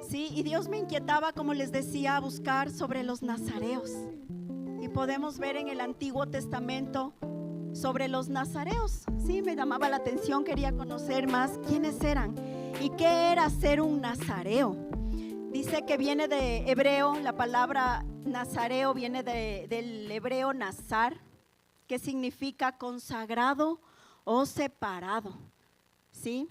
Sí, y Dios me inquietaba, como les decía, a buscar sobre los nazareos. Y podemos ver en el Antiguo Testamento sobre los nazareos. Sí, me llamaba la atención, quería conocer más quiénes eran y qué era ser un nazareo. Dice que viene de hebreo, la palabra nazareo viene del hebreo nazar, que significa consagrado o separado, ¿sí?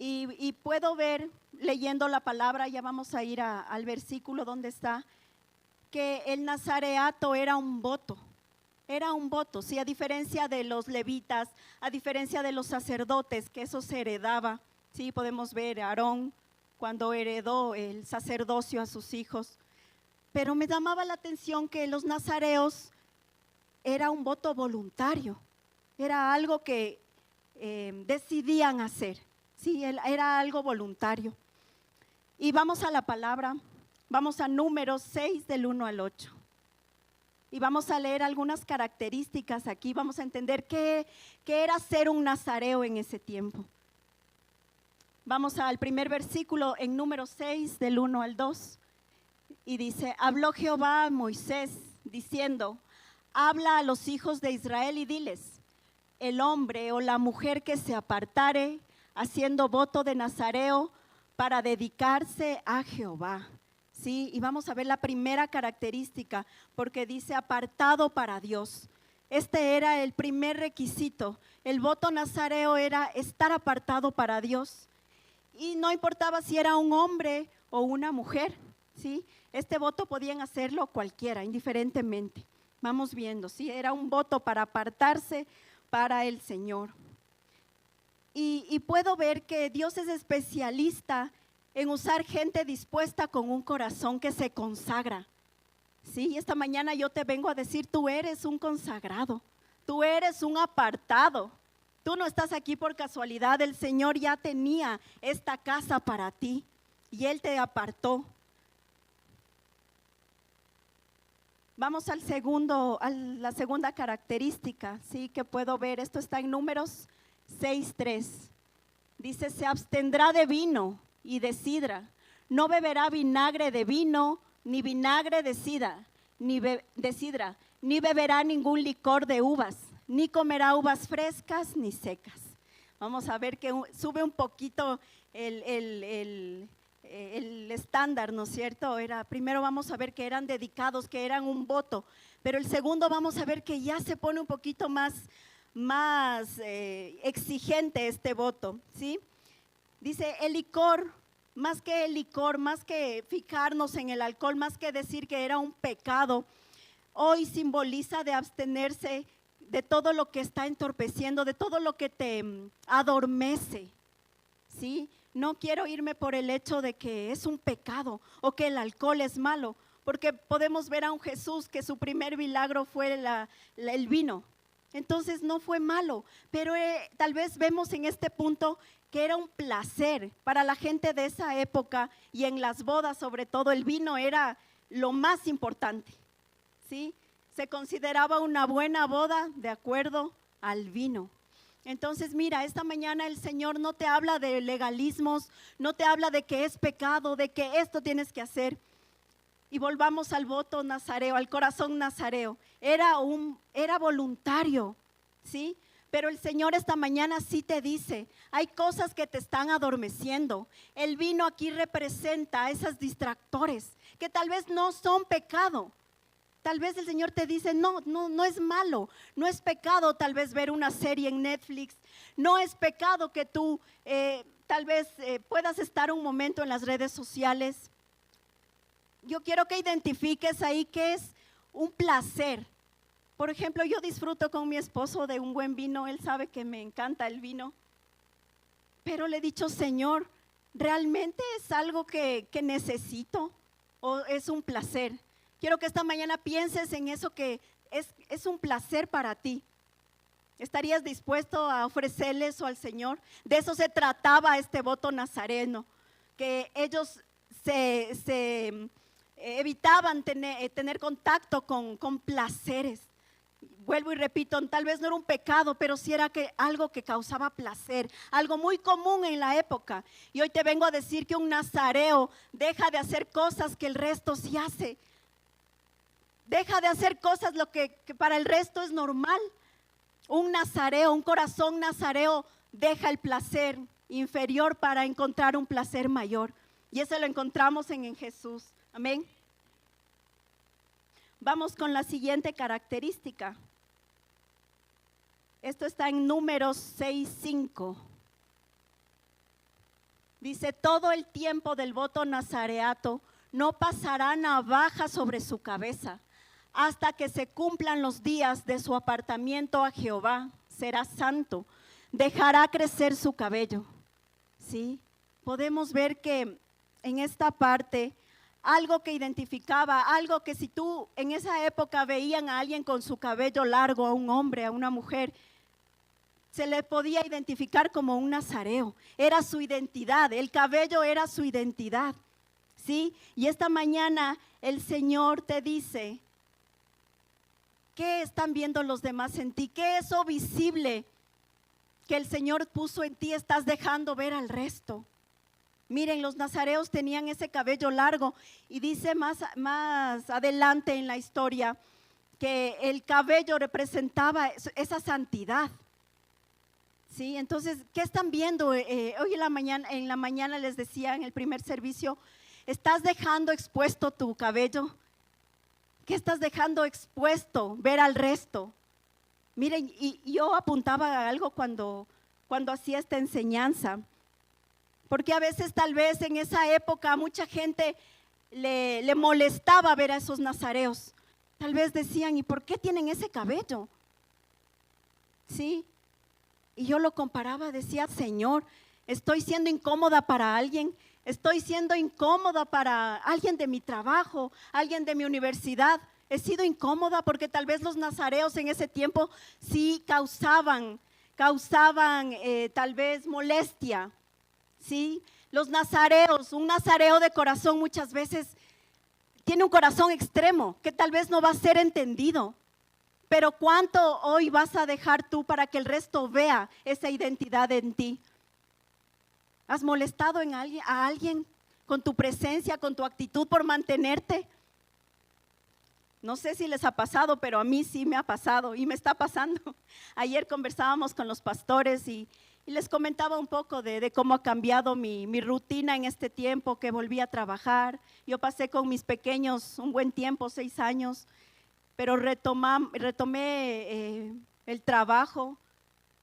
Y puedo ver, leyendo la palabra, ya vamos a ir al versículo donde está, que el nazareato era un voto, sí, a diferencia de los levitas, a diferencia de los sacerdotes, que eso se heredaba, sí, podemos ver a Aarón cuando heredó el sacerdocio a sus hijos, pero me llamaba la atención que los nazareos era un voto voluntario, era algo que decidían hacer, sí, era algo voluntario. Y vamos a la palabra, vamos a Números 6 del 1 al 8. Y vamos a leer algunas características aquí, vamos a entender qué era ser un nazareo en ese tiempo. Vamos al primer versículo en Números 6 del 1 al 2. Y dice: habló Jehová a Moisés diciendo: habla a los hijos de Israel y diles: el hombre o la mujer que se apartare haciendo voto de nazareo para dedicarse a Jehová. Sí, y vamos a ver la primera característica, porque dice apartado para Dios. Este era el primer requisito. El voto nazareo era estar apartado para Dios. Y no importaba si era un hombre o una mujer, ¿sí? Este voto podían hacerlo cualquiera, indiferentemente. Vamos viendo, ¿sí? Era un voto para apartarse para el Señor. Y puedo ver que Dios es especialista en usar gente dispuesta con un corazón que se consagra. Sí, esta mañana yo te vengo a decir: tú eres un consagrado, tú eres un apartado, tú no estás aquí por casualidad. El Señor ya tenía esta casa para ti y Él te apartó. Vamos a la segunda característica, sí, que puedo ver. Esto está en Números 6:3. Dice: se abstendrá de vino y de sidra, no beberá vinagre de vino, ni vinagre de sidra, ni beberá ningún licor de uvas, ni comerá uvas frescas ni secas. Vamos a ver que sube un poquito el estándar, ¿no es cierto? Primero vamos a ver que eran dedicados, que eran un voto, pero el segundo vamos a ver que ya se pone un poquito más exigente este voto, ¿sí? Dice: el licor, más que fijarnos en el alcohol, más que decir que era un pecado, hoy simboliza de abstenerse de todo lo que está entorpeciendo, de todo lo que te adormece, ¿sí? No quiero irme por el hecho de que es un pecado o que el alcohol es malo, porque podemos ver a un Jesús que su primer milagro fue el vino. Entonces no fue malo, pero tal vez vemos en este punto que era un placer para la gente de esa época, y en las bodas sobre todo el vino era lo más importante, ¿sí? Se consideraba una buena boda de acuerdo al vino. Entonces mira, esta mañana el Señor no te habla de legalismos, no te habla de que es pecado, de que esto tienes que hacer. Y volvamos al voto nazareo, al corazón nazareo. Era voluntario, ¿sí? Pero el Señor esta mañana sí te dice: hay cosas que te están adormeciendo. El vino aquí representa a esos distractores que tal vez no son pecado. Tal vez el Señor te dice: no es malo, no es pecado tal vez ver una serie en Netflix, no es pecado que tú tal vez puedas estar un momento en las redes sociales. Yo quiero que identifiques ahí que es un placer. Por ejemplo, yo disfruto con mi esposo de un buen vino, él sabe que me encanta el vino, pero le he dicho: Señor, ¿realmente es algo que necesito o es un placer? Quiero que esta mañana pienses en eso, que es un placer para ti. ¿Estarías dispuesto a ofrecerle eso al Señor? De eso se trataba este voto nazareno, que ellos se evitaban tener contacto con placeres. vuelvo y repito, tal vez no era un pecado, pero sí era algo que causaba placer, algo muy común en la época. Y hoy te vengo a decir que un nazareo deja de hacer cosas que el resto sí hace. Deja de hacer cosas lo que para el resto es normal. Un nazareo, un corazón nazareo deja el placer inferior para encontrar un placer mayor. Y eso lo encontramos en Jesús. Amén. Vamos con la siguiente característica. Esto está en Números 6:5. Dice: todo el tiempo del voto nazareato no pasará navaja sobre su cabeza, hasta que se cumplan los días de su apartamiento a Jehová. Será santo, dejará crecer su cabello. ¿Sí? Podemos ver que en esta parte algo que identificaba, algo que si tú en esa época veían a alguien con su cabello largo, a un hombre, a una mujer, se le podía identificar como un nazareo. Era su identidad, el cabello era su identidad. ¿Sí? Y esta mañana el Señor te dice: ¿qué están viendo los demás en ti? ¿Qué es eso visible que el Señor puso en ti estás dejando ver al resto? Miren, los nazareos tenían ese cabello largo y dice más adelante en la historia que el cabello representaba esa santidad. ¿Sí? Entonces, ¿qué están viendo? Hoy en la mañana les decía en el primer servicio, ¿estás dejando expuesto tu cabello? ¿Qué estás dejando expuesto ver al resto? Miren, y yo apuntaba a algo cuando hacía esta enseñanza, porque a veces tal vez en esa época mucha gente le molestaba ver a esos nazareos. Tal vez decían: ¿y por qué tienen ese cabello? ¿Sí? Y yo lo comparaba, decía: Señor, estoy siendo incómoda para alguien, estoy siendo incómoda para alguien de mi trabajo, alguien de mi universidad. He sido incómoda porque tal vez los nazareos en ese tiempo sí causaban tal vez molestia. ¿Sí? Los nazareos, un nazareo de corazón muchas veces tiene un corazón extremo que tal vez no va a ser entendido. Pero ¿cuánto hoy vas a dejar tú para que el resto vea esa identidad en ti? ¿Has molestado a alguien con tu presencia, con tu actitud por mantenerte? No sé si les ha pasado, pero a mí sí me ha pasado y me está pasando. Ayer conversábamos con los pastores y les comentaba un poco de cómo ha cambiado mi rutina en este tiempo que volví a trabajar. Yo pasé con mis pequeños un buen tiempo, 6 años, pero retomé el trabajo.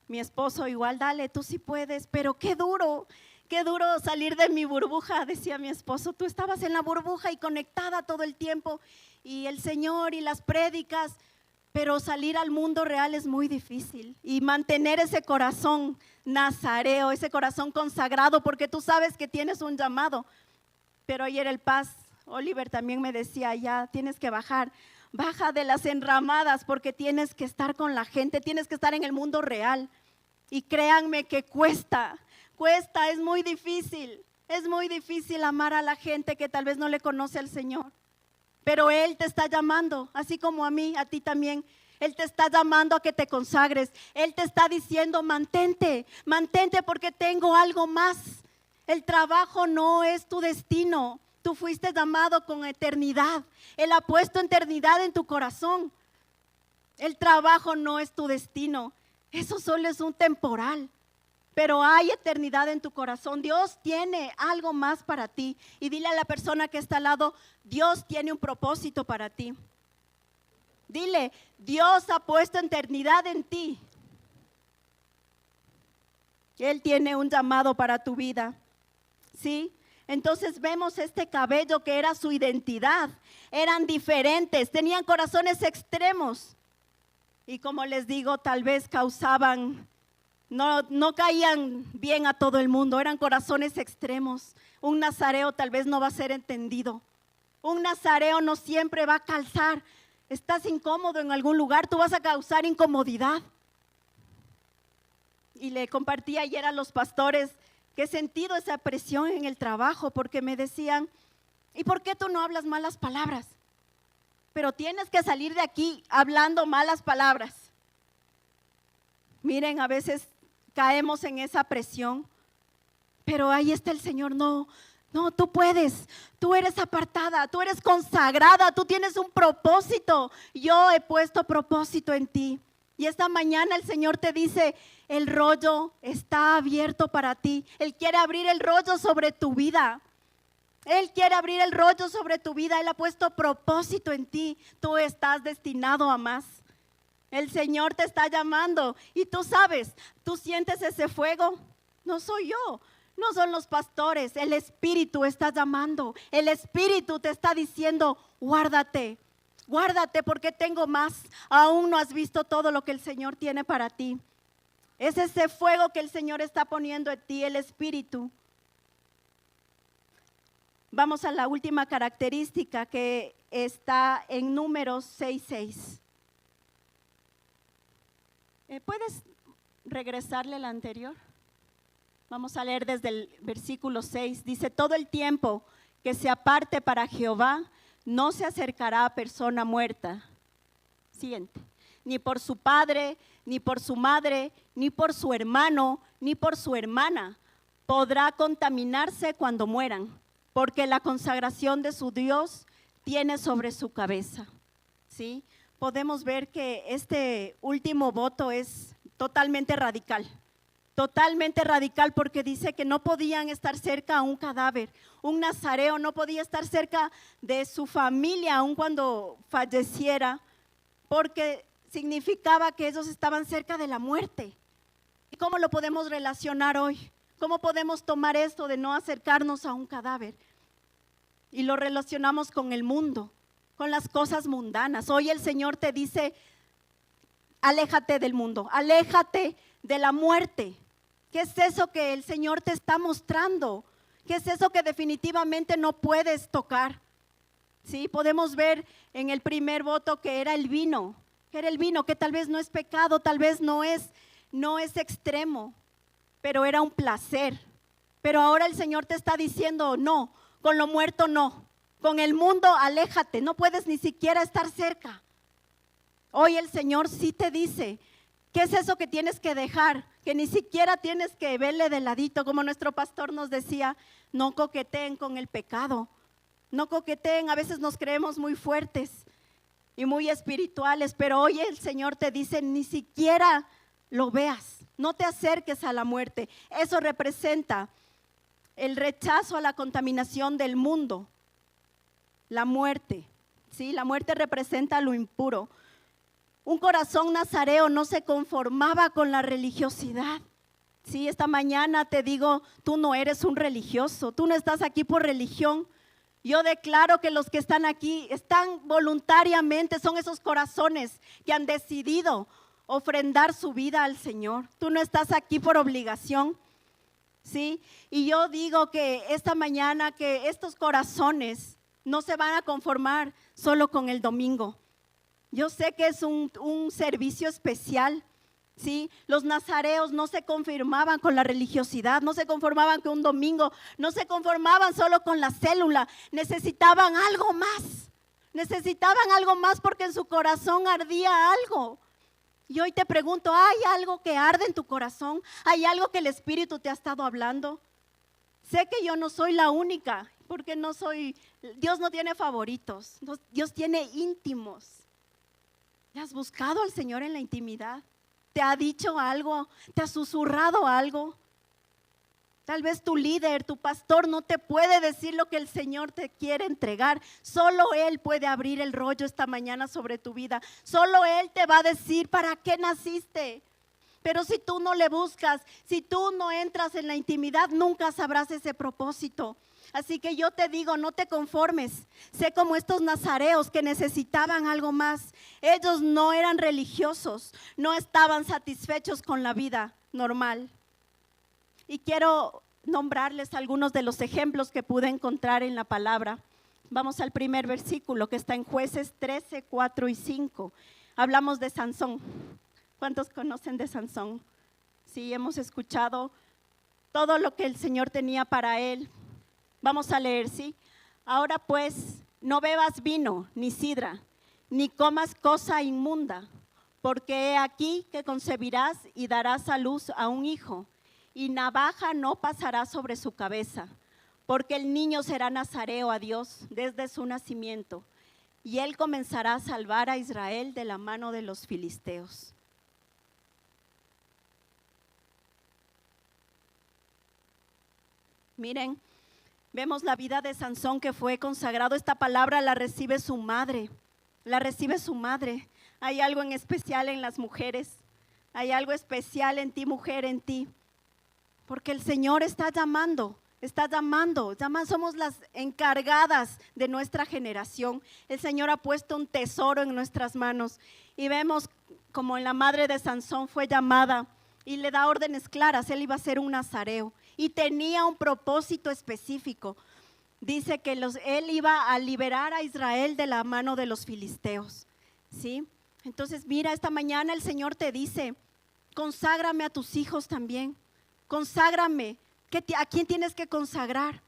Mi esposo igual: dale, tú sí puedes, pero qué duro salir de mi burbuja, decía mi esposo. Tú estabas en la burbuja y conectada todo el tiempo, y el Señor y las prédicas, pero salir al mundo real es muy difícil. Y mantener ese corazón nazareo, ese corazón consagrado, porque tú sabes que tienes un llamado. Pero ayer el Oliver también me decía: ya tienes que baja de las enramadas, porque tienes que estar con la gente, tienes que estar en el mundo real. Y créanme que cuesta, es muy difícil amar a la gente que tal vez no le conoce al Señor. Pero Él te está llamando, así como a mí, a ti también. Él te está llamando a que te consagres. Él te está diciendo: mantente porque tengo algo más. El trabajo no es tu destino. Tú fuiste llamado con eternidad. Él ha puesto eternidad en tu corazón. El trabajo no es tu destino. Eso solo es un temporal. Pero hay eternidad en tu corazón. Dios tiene algo más para ti. Y dile a la persona que está al lado: Dios tiene un propósito para ti. Dile: Dios ha puesto eternidad en ti. Él tiene un llamado para tu vida. ¿Sí? Entonces vemos este cabello que era su identidad. Eran diferentes, tenían corazones extremos. Y como les digo, tal vez no caían bien a todo el mundo. Eran corazones extremos. Un nazareo tal vez no va a ser entendido. Un nazareo no siempre va a calzar. Estás incómodo en algún lugar, tú vas a causar incomodidad. Y le compartí ayer a los pastores que he sentido esa presión en el trabajo, porque me decían: ¿y por qué tú no hablas malas palabras? pero tienes que salir de aquí hablando malas palabras. Miren, a veces caemos en esa presión, pero ahí está el Señor. No, tú puedes, tú eres apartada, tú eres consagrada, tú tienes un propósito. Yo he puesto propósito en ti. Y esta mañana el Señor te dice, el rollo está abierto para ti. Él quiere abrir el rollo sobre tu vida. Él quiere abrir el rollo sobre tu vida. Él ha puesto propósito en ti. Tú estás destinado a más. El Señor te está llamando y tú sabes, tú sientes ese fuego. No soy yo, no son los pastores. El Espíritu está llamando. El Espíritu te está diciendo, guárdate. Guárdate porque tengo más. Aún no has visto todo lo que el Señor tiene para ti. Es ese fuego que el Señor está poniendo en ti, el Espíritu. Vamos a la última característica que está en Números 6:6. ¿Puedes regresarle la anterior? Vamos a leer desde el versículo 6. Dice, todo el tiempo que se aparte para Jehová, no se acercará a persona muerta. Siguiente. Ni por su padre, ni por su madre, ni por su hermano, ni por su hermana. Podrá contaminarse cuando mueran, porque la consagración de su Dios tiene sobre su cabeza. ¿Sí? Podemos ver que este último voto es totalmente radical porque dice que no podían estar cerca a un cadáver. Un nazareo no podía estar cerca de su familia aun cuando falleciera, porque significaba que ellos estaban cerca de la muerte. ¿Y cómo lo podemos relacionar hoy? ¿Cómo podemos tomar esto de no acercarnos a un cadáver? Y lo relacionamos con el mundo, con las cosas mundanas. Hoy el Señor te dice, aléjate del mundo, aléjate de la muerte. ¿Qué es eso que el Señor te está mostrando? ¿Qué es eso que definitivamente no puedes tocar? Sí, podemos ver en el primer voto que era el vino, que tal vez no es pecado, tal vez no es extremo, pero era un placer. Pero ahora el Señor te está diciendo, no, con lo muerto no, con el mundo aléjate, no puedes ni siquiera estar cerca. Hoy el Señor sí te dice, ¿qué es eso que tienes que dejar? Que ni siquiera tienes que verle de ladito, como nuestro pastor nos decía, no coqueteen con el pecado, no coqueteen, a veces nos creemos muy fuertes y muy espirituales, pero hoy el Señor te dice, ni siquiera lo veas, no te acerques a la muerte. Eso representa el rechazo a la contaminación del mundo, la muerte, ¿sí? La muerte representa lo impuro. Un corazón nazareo no se conformaba con la religiosidad. Sí, esta mañana te digo, tú no eres un religioso, tú no estás aquí por religión. Yo declaro que los que están aquí están voluntariamente, son esos corazones que han decidido ofrendar su vida al Señor. Tú no estás aquí por obligación, ¿sí? Y yo digo que esta mañana que estos corazones no se van a conformar solo con el domingo. Yo sé que es un servicio especial, ¿sí? Los nazareos no se conformaban con la religiosidad, no se conformaban con un domingo, no se conformaban solo con la célula, necesitaban algo más porque en su corazón ardía algo. Y hoy te pregunto, ¿hay algo que arde en tu corazón? ¿Hay algo que el Espíritu te ha estado hablando? Sé que yo no soy la única, porque Dios no tiene favoritos, Dios tiene íntimos. ¿Has buscado al Señor en la intimidad? ¿Te ha dicho algo? ¿Te ha susurrado algo? Tal vez tu líder, tu pastor no te puede decir lo que el Señor te quiere entregar. Solo Él puede abrir el rollo esta mañana sobre tu vida. Solo Él te va a decir para qué naciste. Pero si tú no le buscas, si tú no entras en la intimidad, nunca sabrás ese propósito. Así que yo te digo, no te conformes. Sé como estos nazareos que necesitaban algo más. Ellos no eran religiosos, no estaban satisfechos con la vida normal. Y quiero nombrarles algunos de los ejemplos que pude encontrar en la palabra. Vamos al primer versículo que está en Jueces 13, 4 y 5. Hablamos de Sansón. ¿Cuántos conocen de Sansón? Sí, hemos escuchado todo lo que el Señor tenía para él. Vamos a leer, ¿sí? Ahora pues, no bebas vino ni sidra, ni comas cosa inmunda, porque he aquí que concebirás y darás a luz a un hijo, y navaja no pasará sobre su cabeza, porque el niño será nazareo a Dios desde su nacimiento, y él comenzará a salvar a Israel de la mano de los filisteos. Miren, vemos la vida de Sansón, que fue consagrado. Esta palabra la recibe su madre, la recibe su madre. Hay algo en especial en las mujeres, hay algo especial en ti, mujer, en ti, porque el Señor está llamando, somos las encargadas de nuestra generación. El Señor ha puesto un tesoro en nuestras manos y vemos como en la madre de Sansón fue llamada y le da órdenes claras. Él iba a ser un nazareo y tenía un propósito específico. Dice que él iba a liberar a Israel de la mano de los filisteos, ¿sí? Entonces mira, esta mañana el Señor te dice, conságrame a tus hijos también, conságrame. ¿A quién tienes que consagrar?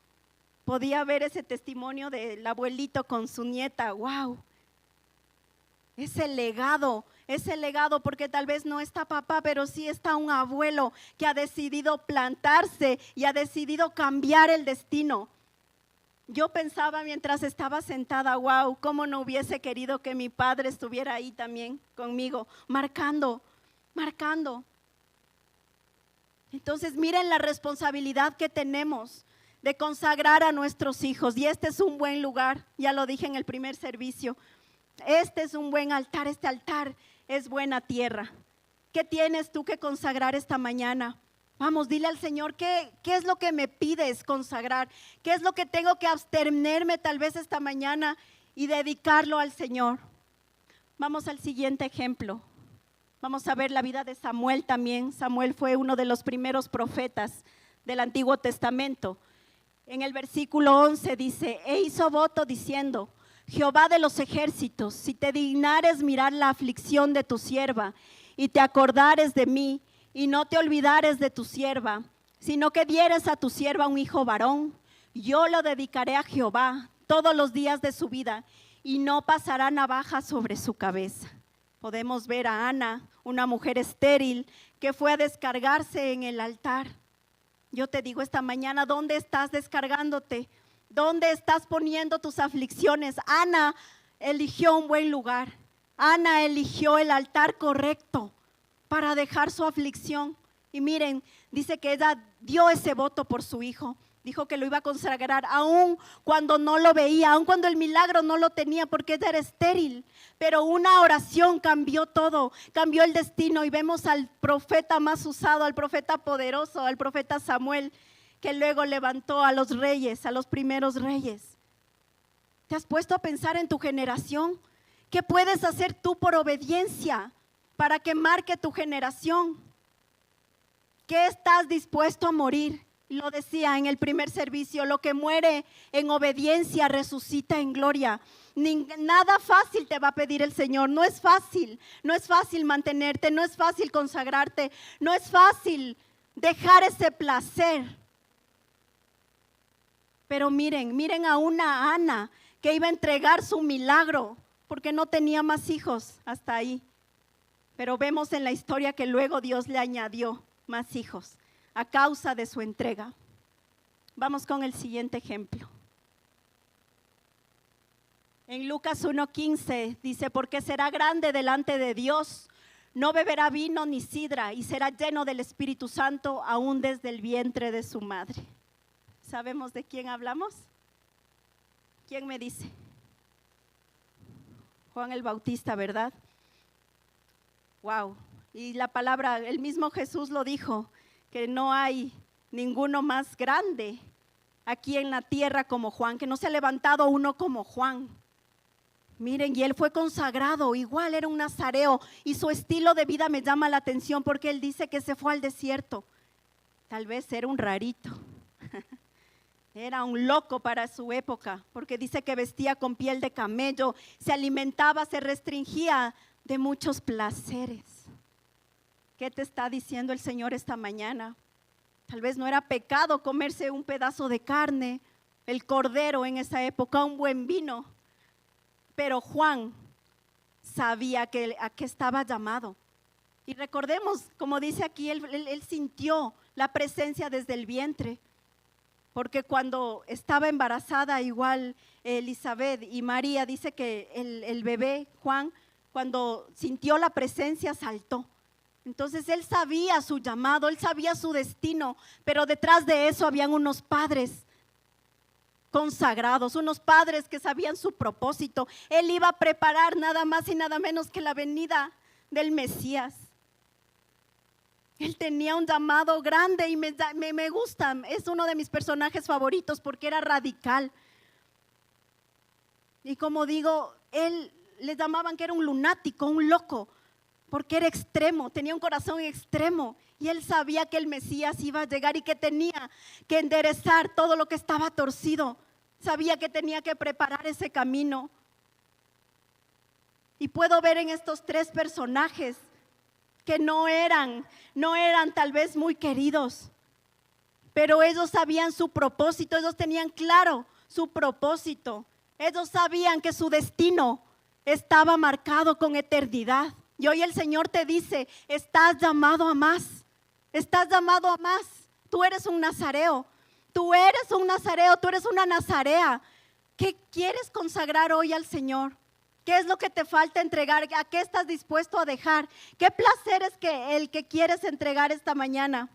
Podía ver ese testimonio del abuelito con su nieta. ¡Wow! Ese legado, porque tal vez no está papá, pero sí está un abuelo que ha decidido plantarse y ha decidido cambiar el destino. Yo pensaba mientras estaba sentada, wow, cómo no hubiese querido que mi padre estuviera ahí también conmigo, marcando. Entonces miren la responsabilidad que tenemos de consagrar a nuestros hijos, y este es un buen lugar, ya lo dije en el primer servicio, este es un buen altar, este altar es buena tierra. ¿Qué tienes tú que consagrar esta mañana? Vamos, dile al Señor, ¿qué es lo que me pides consagrar? ¿Qué es lo que tengo que abstenerme tal vez esta mañana y dedicarlo al Señor? Vamos al siguiente ejemplo. Vamos a ver la vida de Samuel también. Samuel fue uno de los primeros profetas del Antiguo Testamento. En el versículo 11 dice, e hizo voto diciendo, Jehová de los ejércitos, si te dignares mirar la aflicción de tu sierva y te acordares de mí y no te olvidares de tu sierva, sino que dieres a tu sierva un hijo varón, yo lo dedicaré a Jehová todos los días de su vida y no pasará navaja sobre su cabeza. Podemos ver a Ana, una mujer estéril que fue a descargarse en el altar. Yo te digo esta mañana, ¿dónde estás descargándote? ¿Dónde estás poniendo tus aflicciones? Ana eligió un buen lugar. Ana eligió el altar correcto para dejar su aflicción. Y miren, dice que ella dio ese voto por su hijo. Dijo que lo iba a consagrar aún cuando no lo veía, aún cuando el milagro no lo tenía, porque ella era estéril. Pero una oración cambió todo, cambió el destino. Y vemos al profeta más usado, al profeta poderoso, al profeta Samuel, que luego levantó a los reyes, a los primeros reyes. ¿Te has puesto a pensar en tu generación? ¿Qué puedes hacer tú por obediencia para que marque tu generación? ¿Qué estás dispuesto a morir? Lo decía en el primer servicio, lo que muere en obediencia resucita en gloria. Nada fácil te va a pedir el Señor, no es fácil mantenerte, no es fácil consagrarte, no es fácil dejar ese placer. Pero miren a una Ana que iba a entregar su milagro porque no tenía más hijos hasta ahí. Pero vemos en la historia que luego Dios le añadió más hijos a causa de su entrega. Vamos con el siguiente ejemplo. En Lucas 1:15 dice, porque será grande delante de Dios, no beberá vino ni sidra y será lleno del Espíritu Santo aún desde el vientre de su madre. ¿Sabemos de quién hablamos? ¿Quién me dice? Juan el Bautista, ¿verdad? Wow. Y la palabra, el mismo Jesús lo dijo, que no hay ninguno más grande aquí en la tierra como Juan, que no se ha levantado uno como Juan. Miren, y él fue consagrado, igual era un nazareo, y su estilo de vida me llama la atención porque él dice que se fue al desierto. Tal vez era un rarito, era un loco para su época, porque dice que vestía con piel de camello, se alimentaba, se restringía de muchos placeres. ¿Qué te está diciendo el Señor esta mañana? Tal vez no era pecado comerse un pedazo de carne, el cordero en esa época, un buen vino. Pero Juan sabía a qué estaba llamado. Y recordemos, como dice aquí, él sintió la presencia desde el vientre, porque cuando estaba embarazada, igual Elizabeth y María, dice que el bebé Juan, cuando sintió la presencia, saltó. Entonces él sabía su llamado, él sabía su destino, pero detrás de eso habían unos padres consagrados, unos padres que sabían su propósito. Él iba a preparar nada más y nada menos que la venida del Mesías. Él tenía un llamado grande y me gusta, es uno de mis personajes favoritos porque era radical. Y como digo, él le llamaban que era un lunático, un loco, porque era extremo, tenía un corazón extremo. Y él sabía que el Mesías iba a llegar y que tenía que enderezar todo lo que estaba torcido. Sabía que tenía que preparar ese camino. Y puedo ver en estos tres personajes que no eran tal vez muy queridos, pero ellos sabían su propósito, ellos tenían claro su propósito. Ellos sabían que su destino estaba marcado con eternidad. Y hoy el Señor te dice, estás llamado a más, estás llamado a más. Tú eres un nazareo, tú eres un nazareo, tú eres una nazarea. ¿Qué quieres consagrar hoy al Señor? ¿Qué es lo que te falta entregar? ¿A qué estás dispuesto a dejar? ¿Qué placer es el que quieres entregar esta mañana?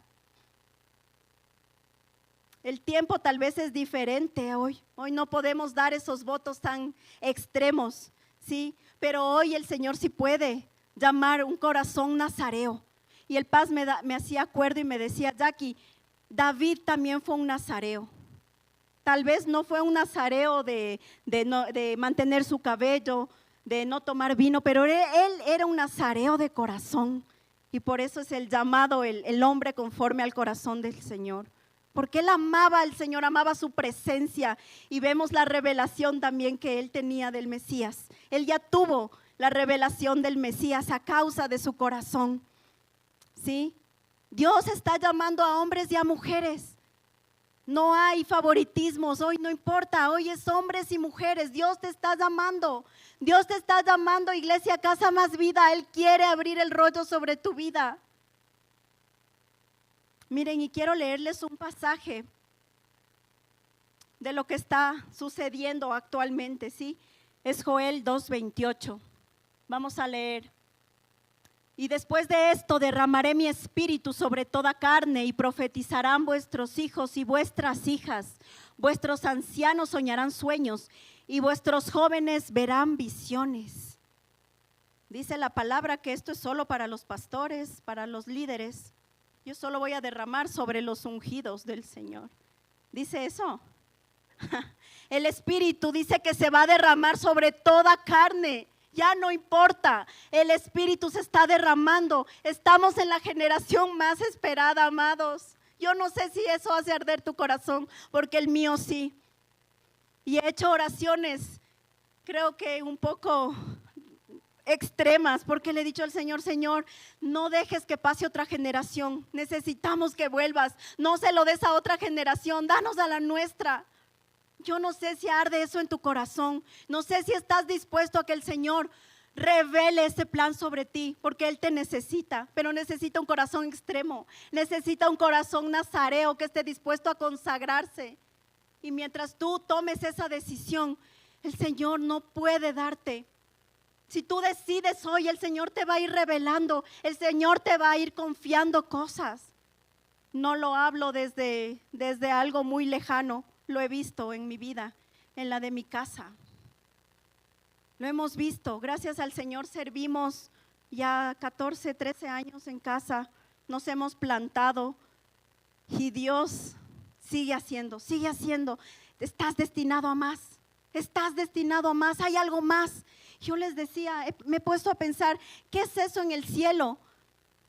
El tiempo tal vez es diferente hoy. Hoy no podemos dar esos votos tan extremos, ¿sí? Pero hoy el Señor sí puede llamar un corazón nazareo. Y el Paz me hacía acuerdo y me decía, Jackie, David también fue un nazareo. Tal vez no fue un nazareo de mantener su cabello, de no tomar vino, pero él era un nazareo de corazón. Y por eso es el llamado, el hombre conforme al corazón del Señor. Porque él amaba al Señor, amaba su presencia. Y vemos la revelación también que él tenía del Mesías. Él ya tuvo la revelación del Mesías a causa de su corazón. ¿Sí? Dios está llamando a hombres y a mujeres. No hay favoritismos, hoy no importa, hoy es hombres y mujeres. Dios te está llamando, Dios te está llamando, Iglesia Casa Más Vida. Él quiere abrir el rollo sobre tu vida. Miren, y quiero leerles un pasaje de lo que está sucediendo actualmente, ¿sí? Es Joel 2:28. Vamos a leer. Y después de esto derramaré mi espíritu sobre toda carne y profetizarán vuestros hijos y vuestras hijas. Vuestros ancianos soñarán sueños y vuestros jóvenes verán visiones. Dice la palabra que esto es solo para los pastores, para los líderes. Yo solo voy a derramar sobre los ungidos del Señor. ¿Dice eso? El espíritu dice que se va a derramar sobre toda carne. Ya no importa, el Espíritu se está derramando. Estamos en la generación más esperada, amados. Yo no sé si eso hace arder tu corazón, porque el mío sí. Y he hecho oraciones, creo que un poco extremas, porque le he dicho al Señor, Señor, no dejes que pase otra generación. Necesitamos que vuelvas. No se lo des a otra generación, danos a la nuestra. Yo no sé si arde eso en tu corazón, no sé si estás dispuesto a que el Señor revele ese plan sobre ti, porque Él te necesita, pero necesita un corazón extremo, necesita un corazón nazareo que esté dispuesto a consagrarse. Y mientras tú tomes esa decisión, el Señor no puede darte. Si tú decides hoy, el Señor te va a ir revelando, el Señor te va a ir confiando cosas. No lo hablo desde algo muy lejano. Lo he visto en mi vida, en la de mi casa. Lo hemos visto. Gracias al Señor servimos ya 14, 13 años en casa. Nos hemos plantado y Dios sigue haciendo. Estás destinado a más. Estás destinado a más. Hay algo más. Yo les decía, me he puesto a pensar, ¿qué es eso en el cielo?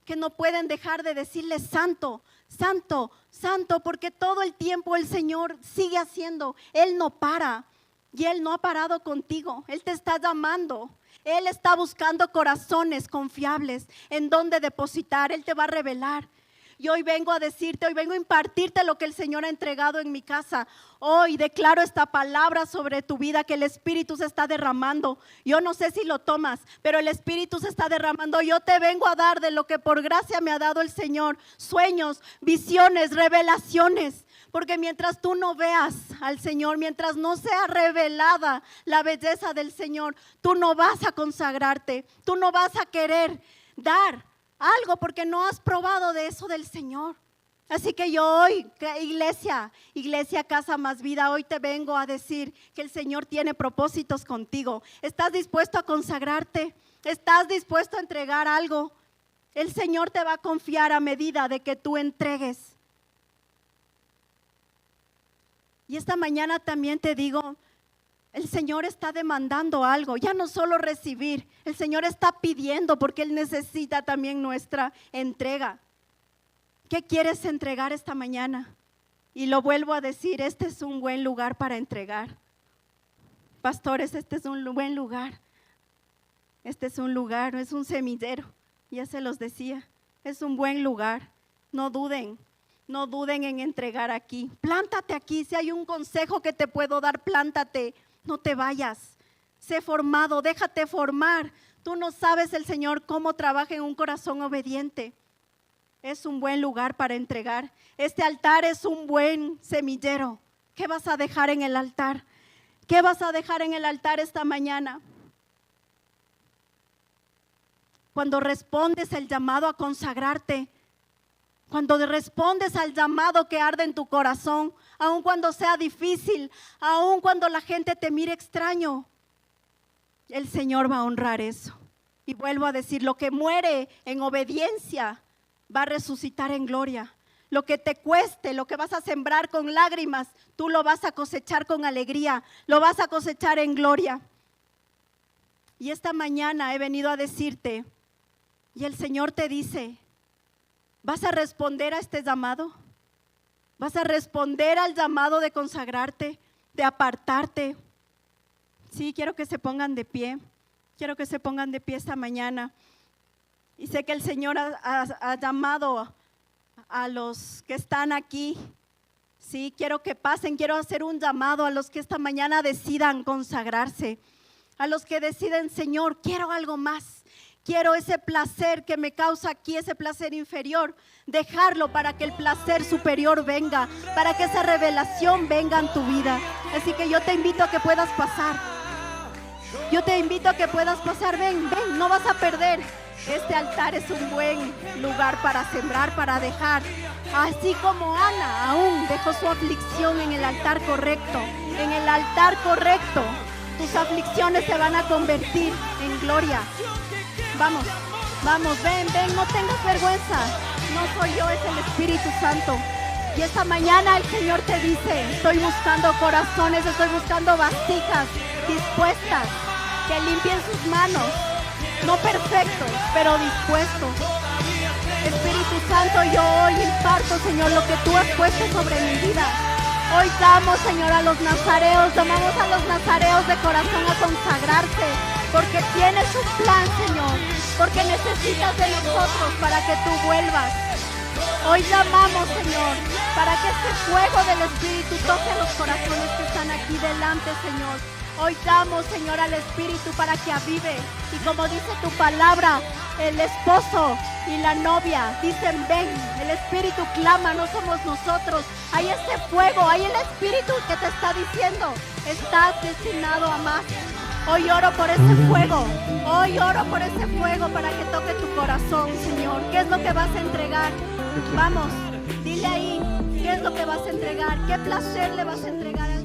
Que no pueden dejar de decirle santo, santo, santo, porque todo el tiempo el Señor sigue haciendo. Él no para y Él no ha parado contigo. Él te está llamando. Él está buscando corazones confiables en donde depositar. Él te va a revelar. Y hoy vengo a decirte, hoy vengo a impartirte lo que el Señor ha entregado en mi casa. Hoy declaro esta palabra sobre tu vida, que el Espíritu se está derramando. Yo no sé si lo tomas, pero el Espíritu se está derramando. Yo te vengo a dar de lo que por gracia me ha dado el Señor: sueños, visiones, revelaciones. Porque mientras tú no veas al Señor, mientras no sea revelada la belleza del Señor, tú no vas a consagrarte, tú no vas a querer dar algo porque no has probado de eso del Señor. Así que yo hoy, iglesia Casa Más Vida, hoy te vengo a decir que el Señor tiene propósitos contigo. ¿Estás dispuesto a consagrarte? ¿Estás dispuesto a entregar algo? El Señor te va a confiar a medida de que tú entregues. Y esta mañana también te digo, el Señor está demandando algo, ya no solo recibir, el Señor está pidiendo porque Él necesita también nuestra entrega. ¿Qué quieres entregar esta mañana? Y lo vuelvo a decir, este es un buen lugar para entregar. Pastores, este es un buen lugar. Este es un lugar, no es un semillero, ya se los decía, es un buen lugar. No duden. No duden en entregar aquí. Plántate aquí. Si hay un consejo que te puedo dar, plántate. No te vayas. Sé formado, déjate formar. Tú no sabes el Señor cómo trabaja en un corazón obediente. Es un buen lugar para entregar. Este altar es un buen semillero. ¿Qué vas a dejar en el altar? ¿Qué vas a dejar en el altar esta mañana? Cuando respondes el llamado a consagrarte, cuando respondes al llamado que arde en tu corazón, aun cuando sea difícil, aun cuando la gente te mire extraño, el Señor va a honrar eso. Y vuelvo a decir, lo que muere en obediencia va a resucitar en gloria. Lo que te cueste, lo que vas a sembrar con lágrimas, tú lo vas a cosechar con alegría, lo vas a cosechar en gloria. Y esta mañana he venido a decirte, y el Señor te dice, ¿vas a responder a este llamado? ¿Vas a responder al llamado de consagrarte, de apartarte? Sí, quiero que se pongan de pie. Quiero que se pongan de pie esta mañana. Y sé que el Señor ha llamado a los que están aquí. Sí, quiero que pasen. Quiero hacer un llamado a los que esta mañana decidan consagrarse. A los que deciden, Señor, quiero algo más. Quiero ese placer que me causa aquí, ese placer inferior, dejarlo para que el placer superior venga, para que esa revelación venga en tu vida. Así que yo te invito a que puedas pasar. Yo te invito a que puedas pasar. Ven, no vas a perder. Este altar es un buen lugar para sembrar, para dejar. Así como Ana aún dejó su aflicción en el altar correcto. En el altar correcto, tus aflicciones se van a convertir en gloria. Vamos, ven, no tengas vergüenza. No soy yo, es el Espíritu Santo. Y esta mañana el Señor te dice, estoy buscando corazones, estoy buscando vasijas dispuestas, que limpien sus manos, no perfectos, pero dispuestos. Espíritu Santo, yo hoy imparto, Señor, lo que tú has puesto sobre mi vida. Hoy damos, Señor, a los nazareos, llamamos a los nazareos de corazón a consagrarse, porque tienes un plan, Señor, porque necesitas de nosotros para que tú vuelvas. Hoy llamamos, Señor, para que este fuego del Espíritu toque a los corazones que están aquí delante, Señor. Hoy damos, Señor, al Espíritu para que avive. Y como dice tu palabra, el esposo y la novia dicen, ven. El Espíritu clama, no somos nosotros. Hay ese fuego, hay el Espíritu que te está diciendo, estás destinado a más. Hoy oro por ese fuego, hoy oro por ese fuego para que toque tu corazón, Señor. ¿Qué es lo que vas a entregar? Vamos, dile ahí, ¿qué es lo que vas a entregar? ¿Qué placer le vas a entregar al